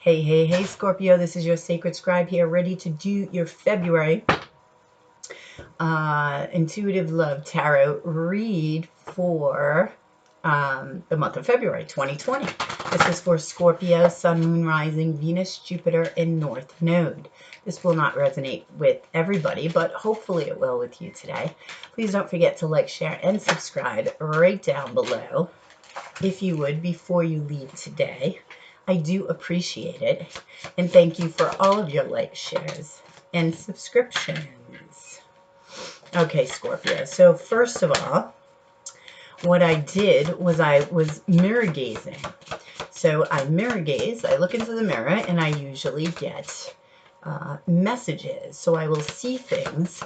Hey, hey, hey, Scorpio, this is your Sacred Scribe here, ready to do your February Intuitive Love Tarot read for the month of February 2020. This is for Scorpio, Sun, Moon, Rising, Venus, Jupiter, and North Node. This will not resonate with everybody, but hopefully it will with you today. Please don't forget to like, share, and subscribe right down below, if you would, before you leave today. I do appreciate it. And thank you for all of your likes, shares, and subscriptions. Okay, Scorpio. So first of all, what I did was I was mirror gazing. So I mirror gaze, I look into the mirror, and I usually get messages. So I will see things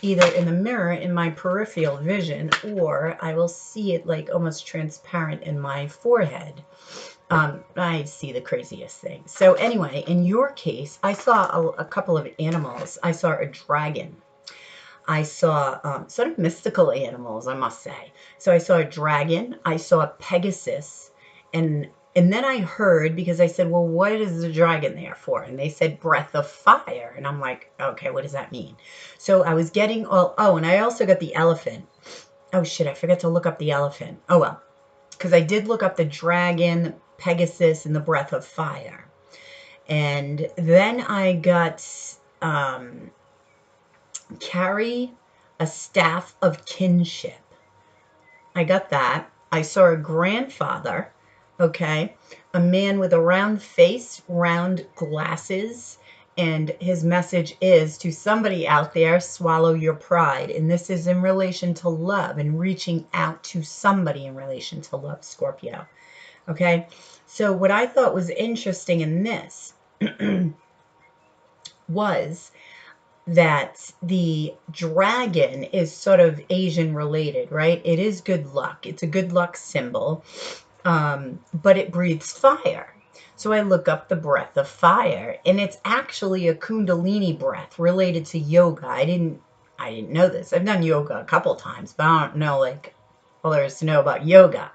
either in the mirror in my peripheral vision, or I will see it like almost transparent in my forehead. I see the craziest things. So anyway, in your case, I saw a couple of animals. I saw a dragon. I saw sort of mystical animals, I must say. So I saw a dragon. I saw a Pegasus, and then I heard, because I said, well, what is the dragon there for? And they said breath of fire. And I'm like, okay, what does that mean? So I was getting all, oh, and I also got the elephant. Oh shit, I forgot to look up the elephant. Oh well, because I did look up the dragon, Pegasus, and the breath of fire. And then I got carry a staff of kinship. I got that. I saw a grandfather, okay, a man with a round face, round glasses, and his message is to somebody out there, swallow your pride. And this is in relation to love and reaching out to somebody in relation to love, Scorpio. Okay, so what I thought was interesting in this was that the dragon is sort of Asian related, right? It is good luck. It's a good luck symbol, but it breathes fire. So I look up the breath of fire, and it's actually a Kundalini breath related to yoga. I didn't know this. I've done yoga a couple times, but I don't know like all there is to know about yoga.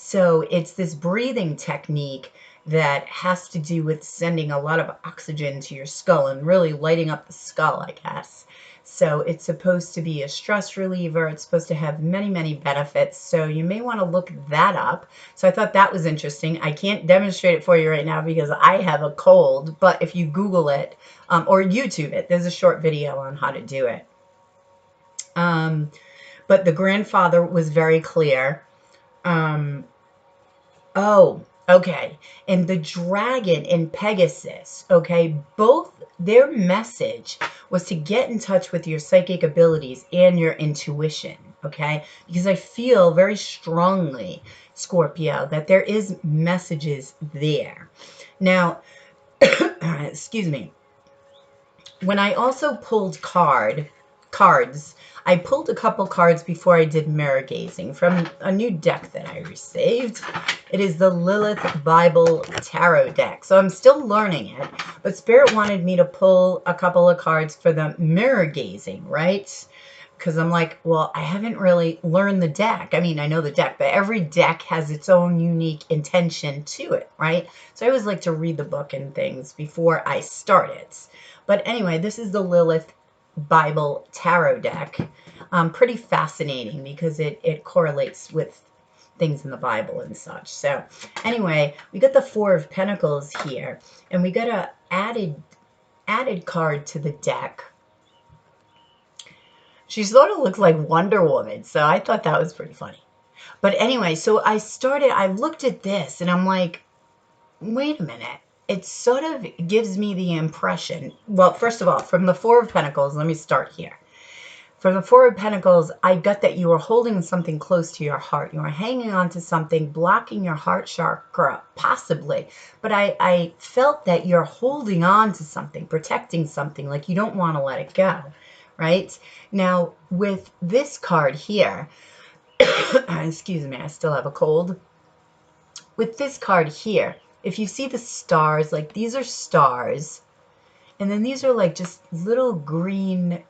So it's this breathing technique that has to do with sending a lot of oxygen to your skull and really lighting up the skull, I guess. So it's supposed to be a stress reliever. It's supposed to have many, many benefits. So you may want to look that up. So I thought that was interesting. I can't demonstrate it for you right now because I have a cold, but if you Google it or YouTube it, there's a short video on how to do it. But the grandfather was very clear. Oh, okay. And the dragon and Pegasus, okay, both their message was to get in touch with your psychic abilities and your intuition, okay? Because I feel very strongly, Scorpio, that there is messages there. Now, excuse me. When I also pulled cards, I pulled a couple cards before I did mirror gazing from a new deck that I received. It is the Lilith Bible Tarot deck. So I'm still learning it, but Spirit wanted me to pull a couple of cards for the mirror gazing, right? Because I'm like, well, I haven't really learned the deck. I mean, I know the deck, but every deck has its own unique intention to it, right? So I always like to read the book and things before I start it. But anyway, this is the Lilith Bible Tarot deck. Pretty fascinating because it correlates with things in the Bible and such. So anyway, we got the Four of Pentacles here, and we got a added card to the deck. She sort of looks like Wonder Woman, so I thought that was pretty funny. But anyway, so I looked at this and I'm like, wait a minute. It sort of gives me the impression, well, first of all, from the Four of Pentacles, let me start here. From the Four of Pentacles, I got that you were holding something close to your heart. You were hanging on to something, blocking your heart chakra, possibly. But I felt that you're holding on to something, protecting something, like you don't want to let it go, right? Now, with this card here, excuse me, I still have a cold. With this card here, if you see the stars, like these are stars, and then these are like just little green,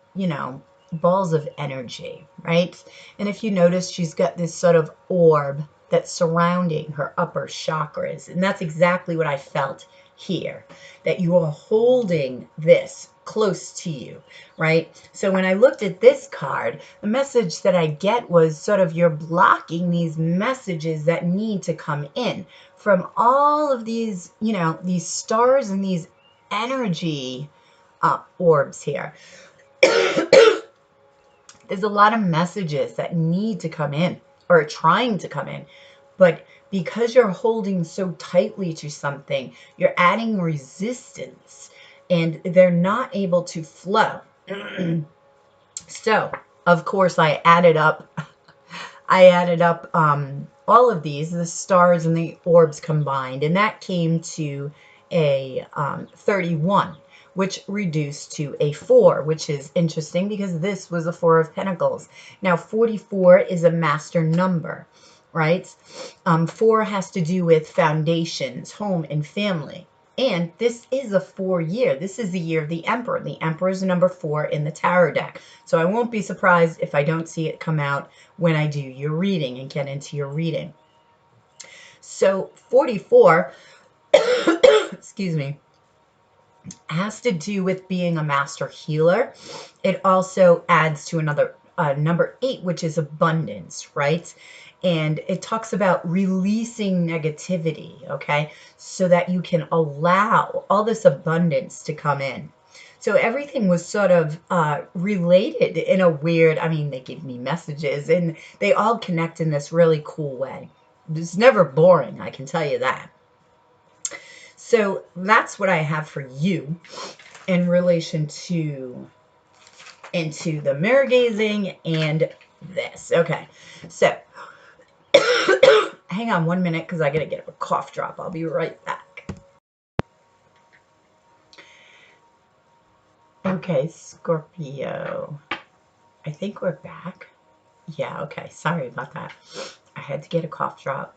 balls of energy, right? And if you notice, she's got this sort of orb that's surrounding her upper chakras, and that's exactly what I felt here, that you are holding this close to you, right? So when I looked at this card, the message that I get was sort of you're blocking these messages that need to come in from all of these, you know, these stars and these energy orbs here. There's a lot of messages that need to come in or trying to come in, but because you're holding so tightly to something, you're adding resistance and they're not able to flow. So, of course, I added up all of these, the stars and the orbs combined, and that came to a 31, which reduced to a 4, which is interesting because this was a 4 of Pentacles. Now, 44 is a master number, right? 4 has to do with foundations, home, and family. And this is a 4-year. This is the year of the Emperor. The Emperor is number 4 in the tarot deck. So I won't be surprised if I don't see it come out when I do your reading and get into your reading. So 44, excuse me, has to do with being a master healer. It also adds to another number 8, which is abundance, right? And it talks about releasing negativity, okay, so that you can allow all this abundance to come in. So everything was sort of related in a weird, I mean, they give me messages and they all connect in this really cool way. It's never boring, I can tell you that. So that's what I have for you in relation to into the mirror gazing and this. Okay, so hang on 1 minute because I gotta get a cough drop. I'll be right back. Okay, Scorpio. I think we're back. Yeah, okay. Sorry about that. I had to get a cough drop.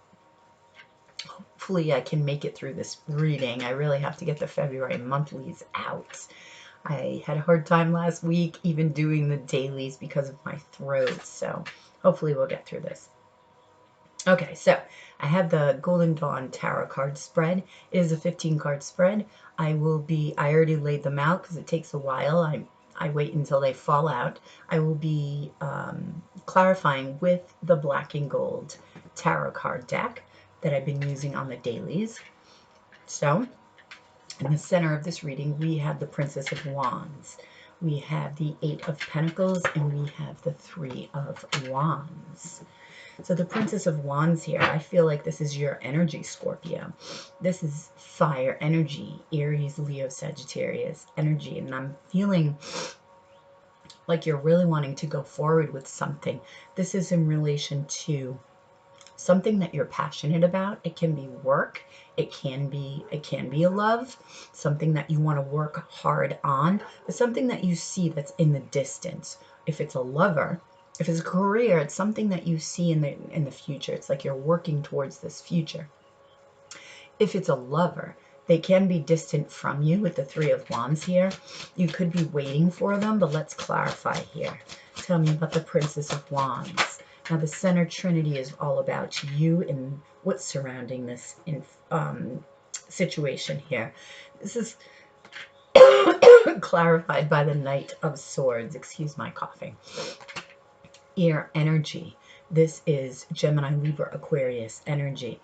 Hopefully I can make it through this reading. I really have to get the February monthlies out. I had a hard time last week even doing the dailies because of my throat. So hopefully we'll get through this. Okay, so I have the Golden Dawn Tarot card spread. It is a 15-card spread. I already laid them out because it takes a while. I wait until they fall out. I will be clarifying with the black and gold tarot card deck that I've been using on the dailies. So, in the center of this reading, we have the Princess of Wands. We have the 8 of Pentacles, and we have the 3 of Wands. So the Princess of Wands here, I feel like this is your energy, Scorpio. This is fire energy, Aries, Leo, Sagittarius energy. And I'm feeling like you're really wanting to go forward with something. This is in relation to something that you're passionate about. It can be work. It can be a love, something that you want to work hard on, but something that you see that's in the distance. If it's a lover, if it's a career, it's something that you see in the future. It's like you're working towards this future. If it's a lover, they can be distant from you with the 3 of Wands here. You could be waiting for them, but let's clarify here. Tell me about the Princess of Wands. Now, the center trinity is all about you and what's surrounding this situation here. This is clarified by the Knight of Swords. Excuse my coughing. Air energy. This is Gemini, Libra, Aquarius energy.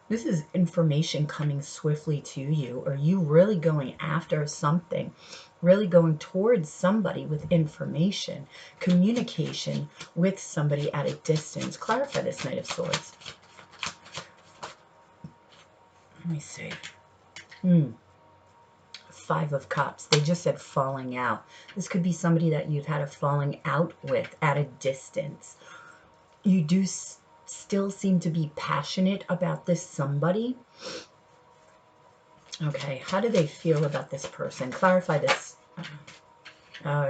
This is information coming swiftly to you, or you really going after something, really going towards somebody with information, communication with somebody at a distance. Clarify this Knight of Swords. Let me see. 5 of Cups. They just said falling out. This could be somebody that you've had a falling out with at a distance. You do still seem to be passionate about this somebody. Okay, how do they feel about this person? Clarify this.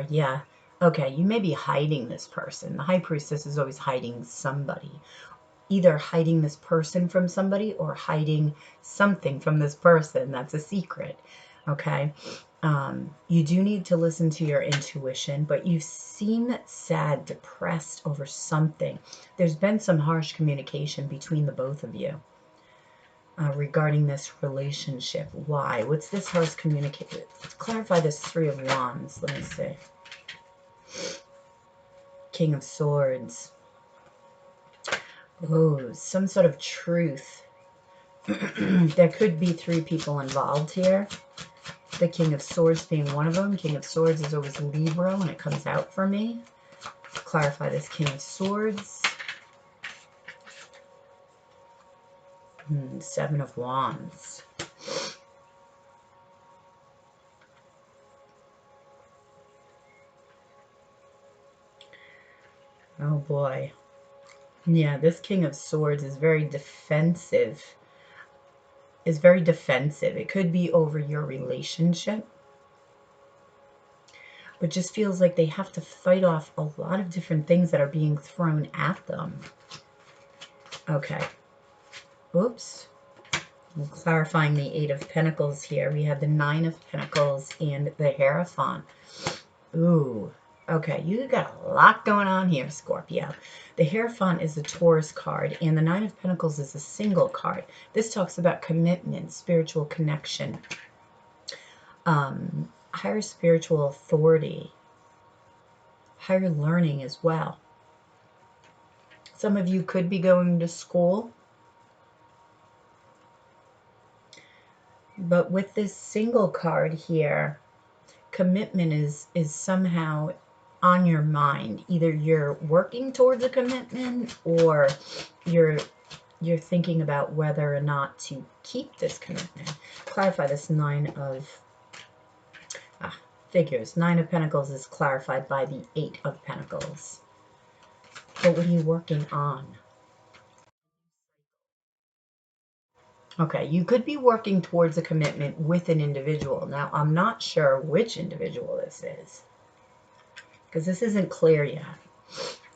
Yeah. Okay, you may be hiding this person. The High Priestess is always hiding somebody. Either hiding this person from somebody or hiding something from this person. That's a secret. Okay. You do need to listen to your intuition, but you seem sad, depressed over something. There's been some harsh communication between the both of you. regarding this relationship. Why? What's this heart's communication? Let's clarify this Three of Wands. Let me see. King of Swords. Oh, some sort of truth. There could be three people involved here. The King of Swords being one of them. King of Swords is always Libra when it comes out for me. Clarify this King of Swords. Seven of Wands. Oh boy. Yeah, this King of Swords is very defensive. It could be over your relationship, but just feels like they have to fight off a lot of different things that are being thrown at them. Okay. Oops. I'm clarifying the Eight of Pentacles here. We have the Nine of Pentacles and the Hierophant. Ooh. Okay, you got a lot going on here, Scorpio. The Hierophant is a Taurus card, and the Nine of Pentacles is a single card. This talks about commitment, spiritual connection, higher spiritual authority, higher learning as well. Some of you could be going to school, but with this single card here, commitment is somehow on your mind. Either you're working towards a commitment, or you're thinking about whether or not to keep this commitment. Clarify this Nine of Figures. Nine of Pentacles is clarified by the Eight of Pentacles. But what are you working on? Okay, you could be working towards a commitment with an individual. Now, I'm not sure which individual this is, because this isn't clear yet.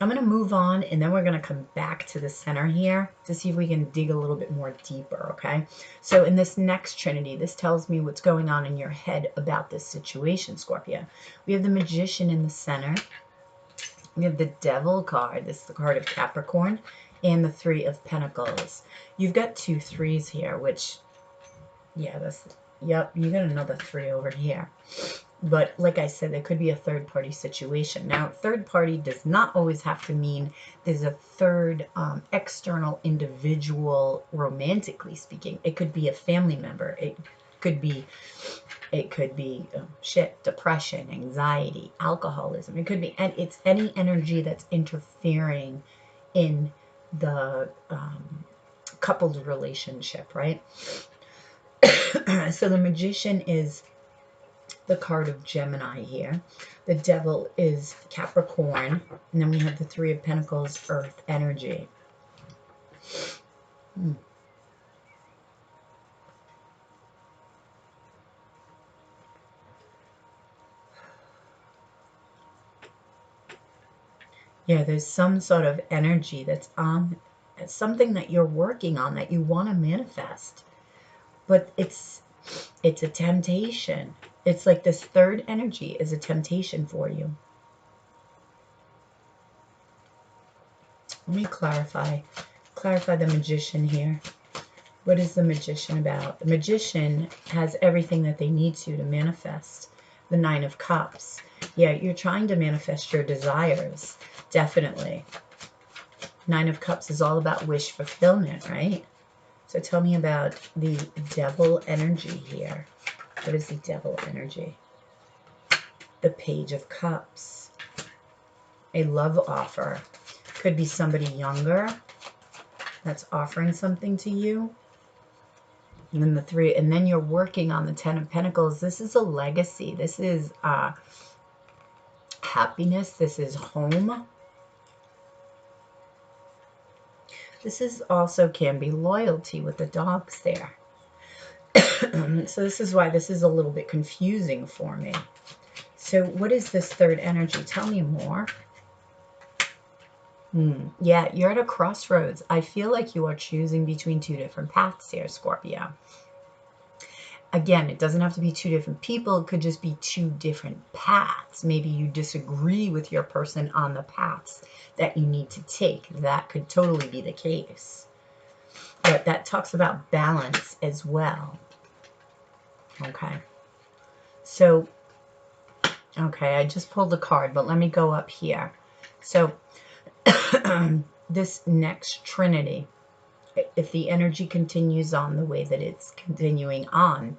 I'm going to move on, and then we're going to come back to the center here to see if we can dig a little bit more deeper, okay? So in this next Trinity, this tells me what's going on in your head about this situation, Scorpio. We have the Magician in the center. We have the Devil card. This is the card of Capricorn. And the Three of Pentacles. You've got two threes here, which, yeah, yep, you got another three over here. But like I said, there could be a third-party situation. Now, third party does not always have to mean there's a third external individual, romantically speaking. It could be a family member. It could be depression, anxiety, alcoholism. It could be, and it's any energy that's interfering in the coupled relationship, right? So the Magician is the card of Gemini here. The Devil is Capricorn. And then we have the Three of Pentacles, Earth energy. Yeah, there's some sort of energy that's on something that you're working on that you want to manifest. But it's a temptation. It's like this third energy is a temptation for you. Let me clarify the Magician here. What is the Magician about? The Magician has everything that they need to manifest. The Nine of Cups. Yeah, you're trying to manifest your desires. Definitely. Nine of Cups is all about wish fulfillment, right? So tell me about the Devil energy here. What is the Devil energy? The Page of Cups. A love offer. Could be somebody younger that's offering something to you. And then the three, and then you're working on the Ten of Pentacles. This is a legacy. This is happiness. This is home. This is also can be loyalty with the dogs there. So this is why this is a little bit confusing for me. So what is this third energy? Tell me more. Yeah, you're at a crossroads. I feel like you are choosing between two different paths here, Scorpio. Again, it doesn't have to be two different people. It could just be two different paths. Maybe you disagree with your person on the paths that you need to take. That could totally be the case. but that talks about balance as well. Okay. So, okay, I just pulled the card, but let me go up here. So, this next trinity, if the energy continues on the way that it's continuing on,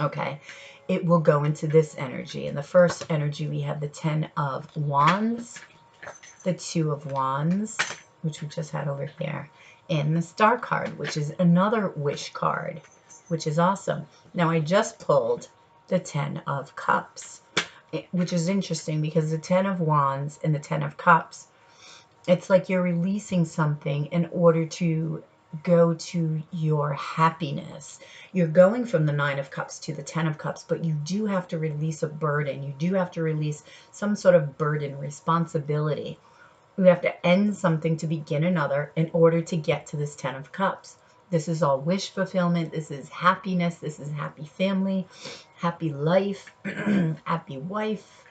okay, it will go into this energy. In the first energy, we have the 10 of Wands, the 2 of Wands, which we just had over here, and the Star card, which is another wish card, which is awesome. Now, I just pulled the 10 of Cups, which is interesting because the 10 of Wands and the 10 of Cups, it's like you're releasing something in order to go to your happiness. You're going from the 9 of Cups to the 10 of Cups, but you do have to release a burden. You do have to release some sort of burden, responsibility. You have to end something to begin another in order to get to this 10 of Cups. This is all wish fulfillment. This is happiness. This is happy family, happy life, happy wife.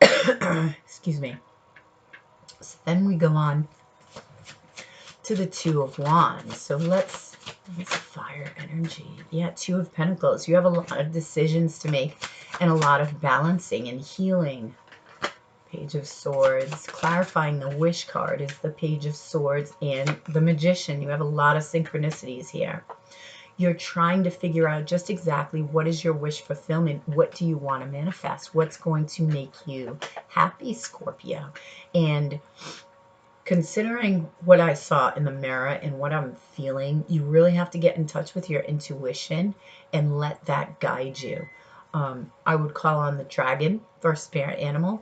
Excuse me. So then we go on to the 2 of Wands. So let's fire energy. Yeah, 2 of Pentacles. You have a lot of decisions to make and a lot of balancing and healing. Page of Swords. Clarifying the wish card is the Page of Swords and the Magician. You have a lot of synchronicities here. You're trying to figure out just exactly what is your wish fulfillment. What do you want to manifest? What's going to make you happy, Scorpio? And considering what I saw in the mirror and what I'm feeling, you really have to get in touch with your intuition and let that guide you. I would call on the dragon for spirit animal.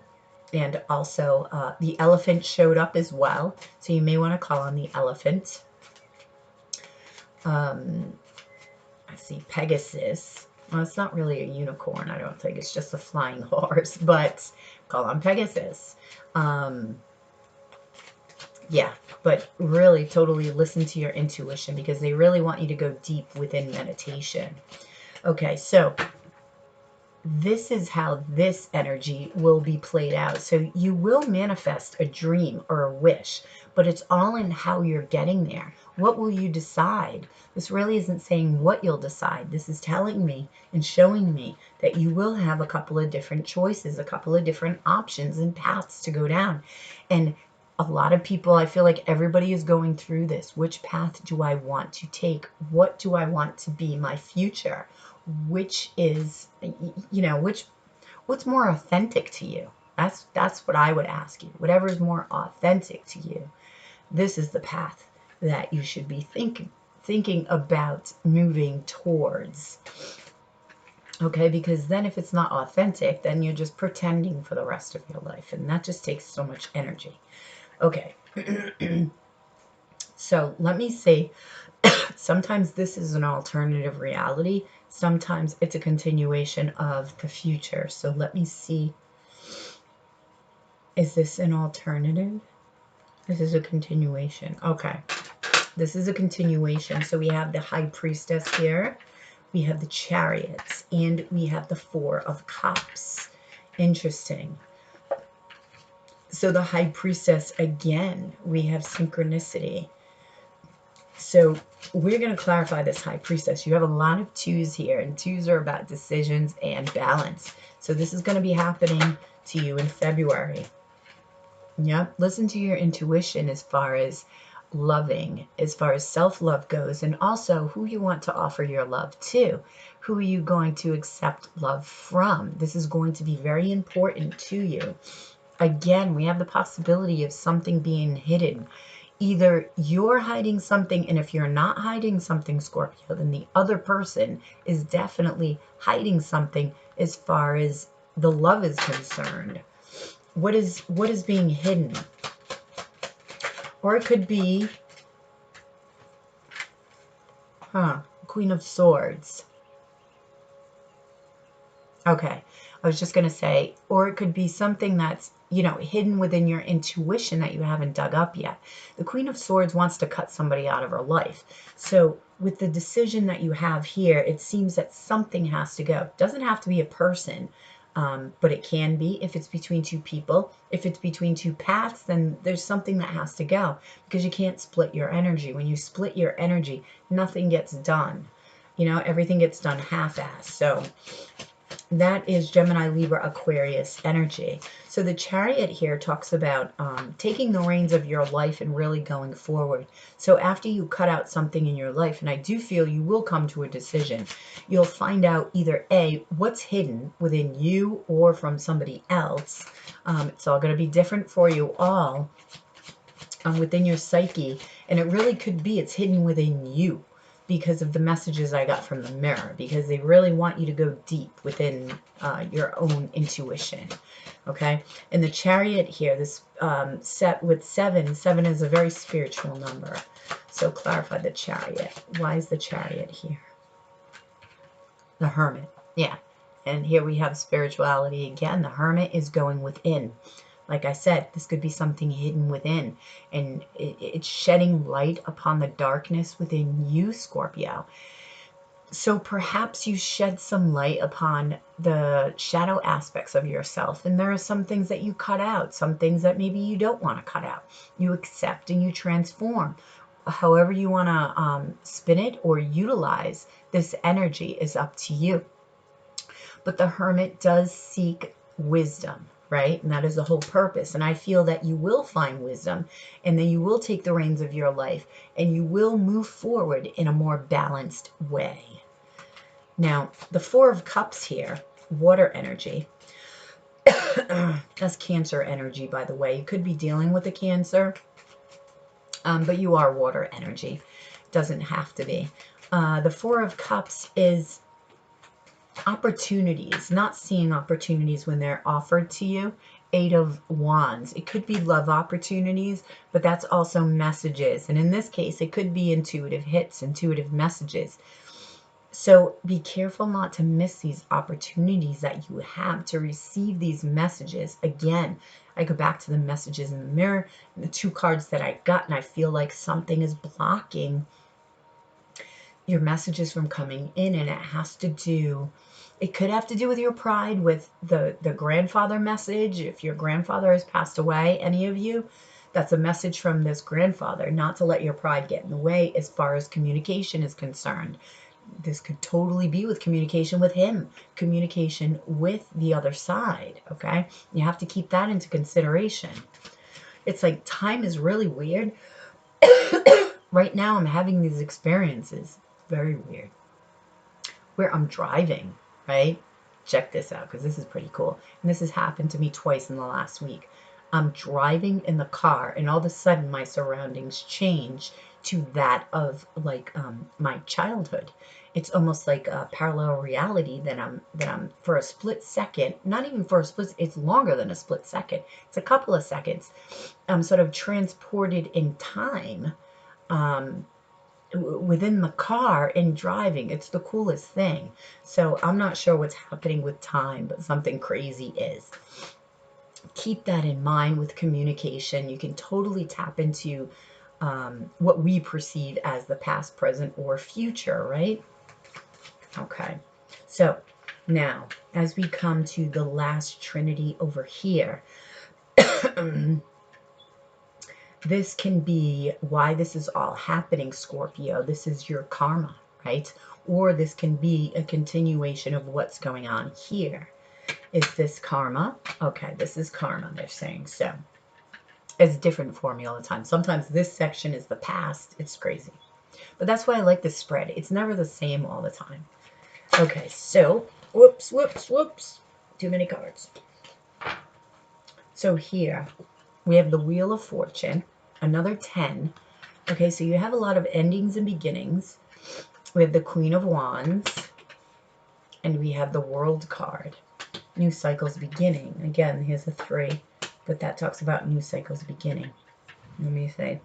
And also the elephant showed up as well. So you may want to call on the elephant. I see Pegasus. Well, it's not really a unicorn, I don't think. It's just a flying horse. But call on Pegasus. Yeah, but really totally listen to your intuition because they really want you to go deep within meditation. Okay, so this is how this energy will be played out. So you will manifest a dream or a wish, but it's all in how you're getting there. What will you decide? This really isn't saying what you'll decide. This is telling me and showing me that you will have a couple of different choices, a couple of different options and paths to go down. And a lot of people, I feel like everybody is going through this. Which path do I want to take? What do I want to be my future? Which is, you know, what's more authentic to you? That's what I would ask you. Whatever is more authentic to you, this is the path that you should be thinking about moving towards. Okay, because then if it's not authentic, then you're just pretending for the rest of your life, and that just takes so much energy. Okay. So let me say, sometimes this is an alternative reality. Sometimes it's a continuation of the future. So let me see. Is this an alternative? This is a continuation. Okay. This is a continuation. So we have the High Priestess here. We have the Chariots. And we have the 4 of Cups. Interesting. So the High Priestess, again, we have synchronicity. So we're going to clarify this High Priestess. You have a lot of 2s here, and 2s are about decisions and balance. So this is going to be happening to you in February. Yep. Listen to your intuition as far as loving, as far as self-love goes, and also who you want to offer your love to. Who are you going to accept love from? This is going to be very important to you. Again, we have the possibility of something being hidden. Either you're hiding something, and if you're not hiding something, Scorpio, then the other person is definitely hiding something as far as the love is concerned. What is being hidden? Or it could be, Queen of Swords. Okay, I was just going to say, or it could be something that's, you know, hidden within your intuition that you haven't dug up yet. The Queen of Swords wants to cut somebody out of her life. So with the decision that you have here, it seems that something has to go. It doesn't have to be a person. But it can be if it's between two people. If it's between two paths, then there's something that has to go, because you can't split your energy. When you split your energy, nothing gets done. Everything gets done half-assed. So that is Gemini, Libra, Aquarius energy. So the Chariot here talks about taking the reins of your life and really going forward. So after you cut out something in your life, and I do feel you will come to a decision, you'll find out either A, what's hidden within you or from somebody else. It's all going to be different for you all within your psyche. And it really could be it's hidden within you, because of the messages I got from the mirror, because they really want you to go deep within your own intuition. Okay, and the Chariot here, this set with 7. 7 is a very spiritual number. So clarify the Chariot. Why is the Chariot here? The Hermit. Yeah, and here we have spirituality again. The Hermit is going within. Like I said, this could be something hidden within, and it's shedding light upon the darkness within you, Scorpio. So perhaps you shed some light upon the shadow aspects of yourself, and there are some things that you cut out, some things that maybe you don't want to cut out. You accept and you transform. However you want to spin it or utilize this energy is up to you. But the Hermit does seek wisdom, right? And that is the whole purpose. And I feel that you will find wisdom, and then you will take the reins of your life, and you will move forward in a more balanced way. Now, the 4 of Cups here, water energy. That's Cancer energy, by the way. You could be dealing with a Cancer, but you are water energy. Doesn't have to be. The 4 of Cups is opportunities, not seeing opportunities when they're offered to you. 8 of Wands. It could be love opportunities, but that's also messages. And in this case, it could be intuitive hits, intuitive messages. So be careful not to miss these opportunities that you have to receive these messages. Again, I go back to the messages in the mirror, the 2 cards that I got, and I feel like something is blocking your messages from coming in, and it could have to do with your pride, with the grandfather message. If your grandfather has passed away, any of you, that's a message from this grandfather, not to let your pride get in the way as far as communication is concerned. This could totally be with communication with him, communication with the other side, okay? You have to keep that into consideration. It's like time is really weird. Right now I'm having these experiences, very weird, where I'm driving, right? Check this out, because this is pretty cool. And this has happened to me twice in the last week. I'm driving in the car, and all of a sudden my surroundings change to that of like my childhood. It's almost like a parallel reality that I'm for a split second, not even for a split, it's longer than a split second. It's a couple of seconds. I'm sort of transported in time within the car and driving. It's the coolest thing. So I'm not sure what's happening with time, but something crazy is. Keep that in mind with communication. You can totally tap into what we perceive as the past, present, or future, right? Okay. So now, as we come to the last trinity over here, this can be why this is all happening, Scorpio. This is your karma, right? Or this can be a continuation of what's going on here. Is this karma? Okay, this is karma, they're saying. So it's different for me all the time. Sometimes this section is the past. It's crazy. But that's why I like this spread. It's never the same all the time. Okay, so, whoops. Too many cards. So here, we have the Wheel of Fortune, another 10. Okay, so you have a lot of endings and beginnings. We have the Queen of Wands, and we have the World card. New cycles beginning. Again, here's a 3, but that talks about new cycles beginning. Let me say.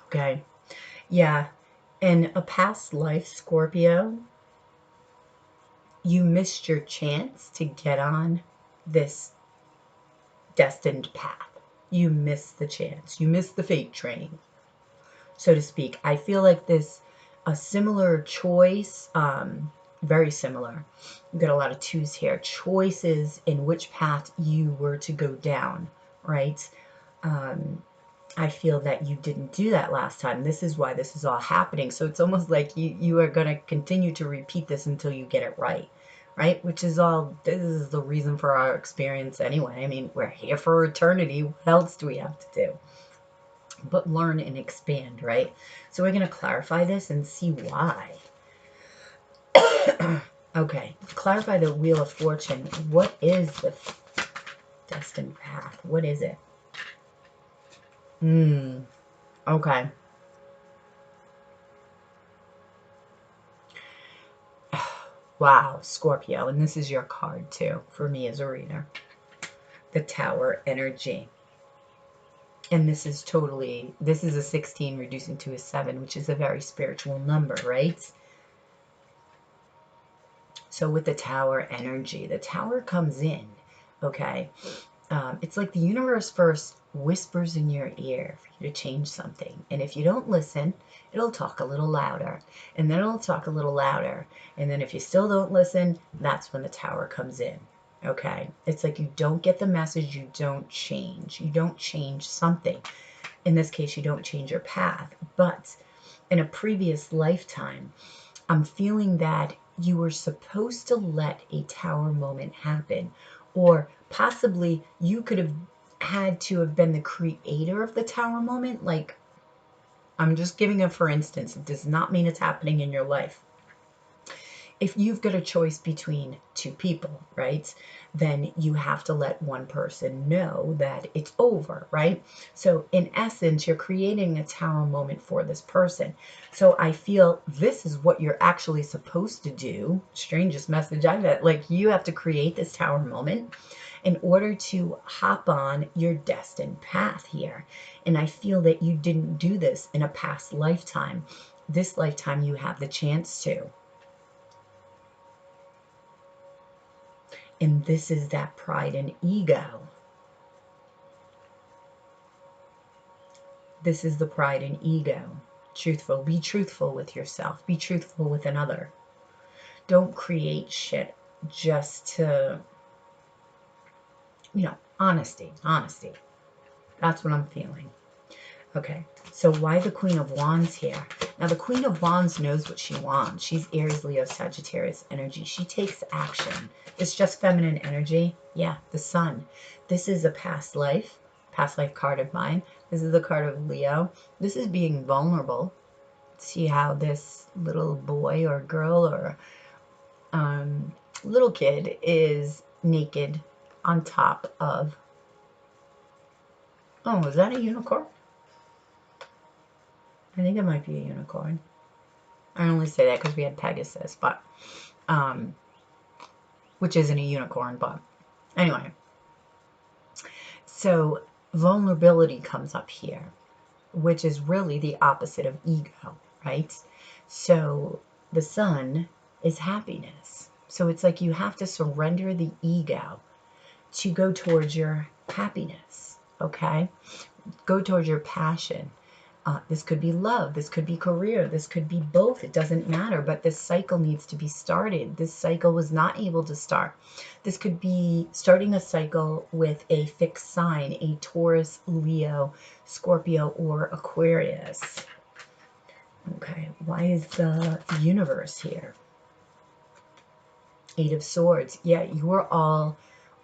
Okay, yeah, in a past life, Scorpio, you missed your chance to get on this destined path. You missed the chance. You missed the fate train, so to speak. I feel like a similar choice, very similar. We've got a lot of twos here. Choices in which path you were to go down, right? I feel that you didn't do that last time. This is why this is all happening. So it's almost like you are going to continue to repeat this until you get it right, right? Which is all, this is the reason for our experience anyway. I mean, we're here for eternity. What else do we have to do? But learn and expand, right? So we're going to clarify this and see why. Okay, clarify the Wheel of Fortune. What is the destined path? What is it? Okay. Wow, Scorpio, and this is your card too, for me as a reader. The Tower energy. And this is a 16 reducing to a 7, which is a very spiritual number, right? So with the Tower energy, the Tower comes in, okay? It's like the universe first whispers in your ear for you to change something. And if you don't listen, it'll talk a little louder. And then it'll talk a little louder. And then if you still don't listen, that's when the Tower comes in. Okay? It's like you don't get the message, you don't change. You don't change something. In this case, you don't change your path. But in a previous lifetime, I'm feeling that you were supposed to let a Tower moment happen. Or possibly you could have had to have been the creator of the Tower moment. Like, I'm just giving a for instance. It does not mean it's happening in your life. If you've got a choice between two people, right, then you have to let one person know that it's over, right? So in essence, you're creating a Tower moment for this person. So I feel this is what you're actually supposed to do. Strangest message I've had. Like, you have to create this Tower moment in order to hop on your destined path here. And I feel that you didn't do this in a past lifetime. This lifetime, you have the chance to. And this is that pride and ego. This is the pride and ego. Truthful. Be truthful with yourself. Be truthful with another. Don't create shit just to, honesty. Honesty. That's what I'm feeling. Okay, so why the Queen of Wands here? Now, the Queen of Wands knows what she wants. She's Aries, Leo, Sagittarius energy. She takes action. It's just feminine energy. Yeah, the Sun. This is a past life card of mine. This is the card of Leo. This is being vulnerable. See how this little boy or girl or little kid is naked on top of... Oh, is that a unicorn? I think it might be a unicorn. I only say that because we had Pegasus, but, which isn't a unicorn, but anyway. So vulnerability comes up here, which is really the opposite of ego, right? So the Sun is happiness. So it's like you have to surrender the ego to go towards your happiness, okay? Go towards your passion. This could be love, this could be career, this could be both. It doesn't matter, but this cycle needs to be started. This cycle was not able to start. This could be starting a cycle with a fixed sign, a Taurus, Leo, Scorpio, or Aquarius. Okay, why is the universe here? 8 of Swords. Yeah, you were all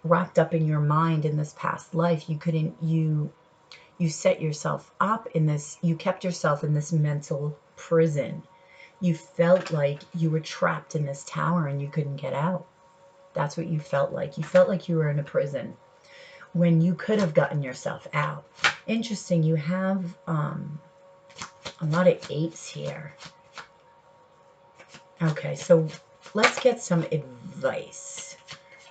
wrapped up in your mind in this past life. You set yourself up in this, you kept yourself in this mental prison. You felt like you were trapped in this tower and you couldn't get out. That's what you felt like. You felt like you were in a prison when you could have gotten yourself out. Interesting, you have a lot of 8s here. Okay, so let's get some advice.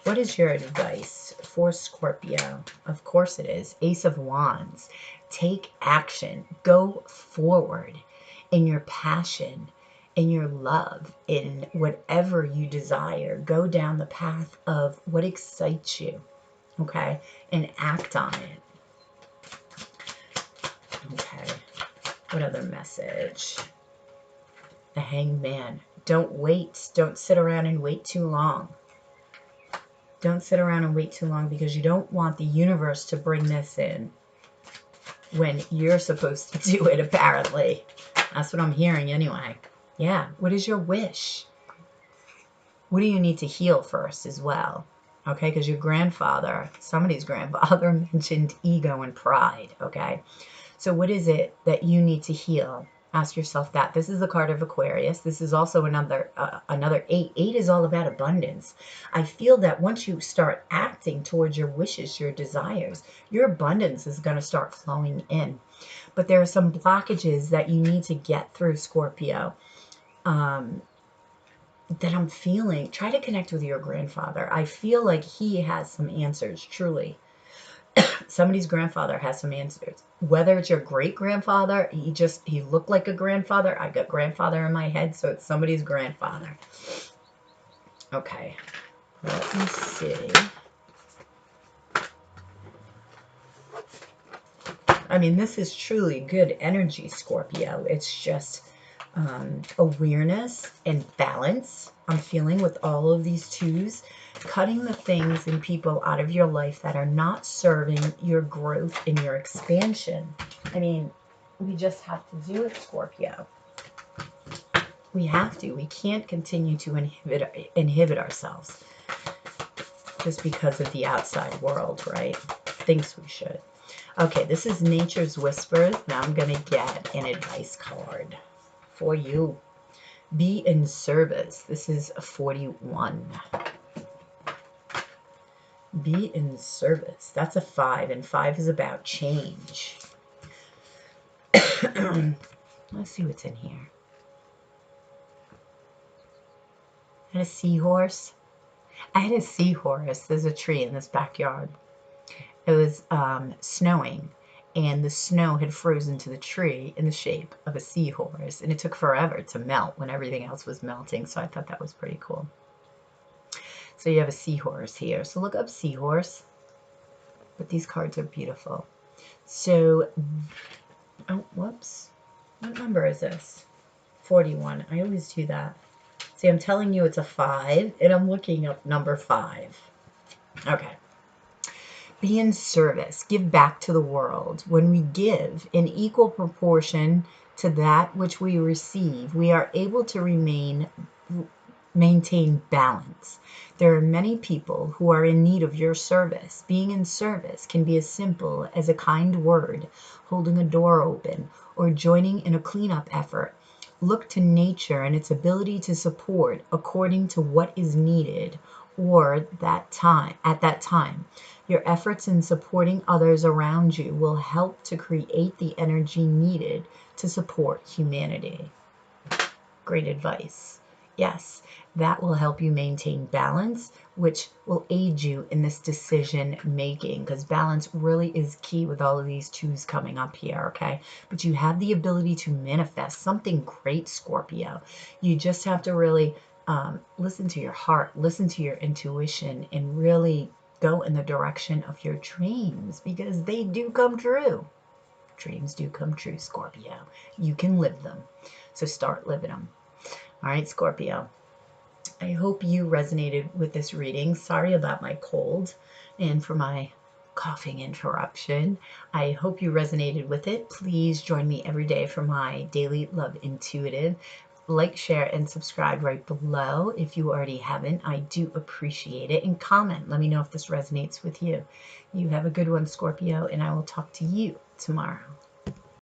What is your advice for Scorpio? Of course it is. Ace of Wands. Take action. Go forward in your passion in your love, in whatever you desire. Go down the path of what excites you, okay? And act on it. Okay. What other message? The Hanged Man. Don't wait. Don't sit around and wait too long. Don't sit around and wait too long, because you don't want the universe to bring this in when you're supposed to do it, apparently. That's what I'm hearing anyway. Yeah. What is your wish? What do you need to heal first as well? Okay, because your grandfather, somebody's grandfather, mentioned ego and pride. Okay, so what is it that you need to heal? Ask yourself that. This is the card of Aquarius. This is also another 8. 8 is all about abundance. I feel that once you start acting towards your wishes, your desires, your abundance is going to start flowing in. But there are some blockages that you need to get through, Scorpio, that I'm feeling. Try to connect with your grandfather. I feel like he has some answers, truly. Somebody's grandfather has some answers. Whether it's your great-grandfather, he looked like a grandfather. I got grandfather in my head, so it's somebody's grandfather. Okay, let me see. I mean, this is truly good energy, Scorpio. It's just awareness and balance I'm feeling with all of these twos. Cutting the things and people out of your life that are not serving your growth and your expansion. I mean, we just have to do it, Scorpio. We have to. We can't continue to inhibit ourselves just because of the outside world, right? Thinks we should. Okay, this is Nature's Whispers. Now I'm going to get an advice card for you. Be in service. This is 41. Be in service. That's a 5, and 5 is about change. Let's see what's in here. I had a seahorse. There's a tree in this backyard. It was snowing, and the snow had frozen to the tree in the shape of a seahorse, and it took forever to melt when everything else was melting, so I thought that was pretty cool. So you have a seahorse here. So look up seahorse. But these cards are beautiful. So, oh, whoops. What number is this? 41. I always do that. See, I'm telling you it's a 5, and I'm looking up number 5. Okay. Be in service. Give back to the world. When we give in equal proportion to that which we receive, we are able to maintain balance. There are many people who are in need of your service. Being in service can be as simple as a kind word, holding a door open, or joining in a cleanup effort. Look to nature and its ability to support according to what is needed or at that time. Your efforts in supporting others around you will help to create the energy needed to support humanity. Great advice. Yes, that will help you maintain balance, which will aid you in this decision making, because balance really is key with all of these twos coming up here, okay? But you have the ability to manifest something great, Scorpio. You just have to really listen to your heart, listen to your intuition, and really go in the direction of your dreams, because they do come true. Dreams do come true, Scorpio. You can live them. So start living them. All right, Scorpio. I hope you resonated with this reading. Sorry about my cold and for my coughing interruption. I hope you resonated with it. Please join me every day for my daily Love Intuitive. Like, share, and subscribe right below if you already haven't. I do appreciate it. And comment. Let me know if this resonates with you. You have a good one, Scorpio, and I will talk to you tomorrow.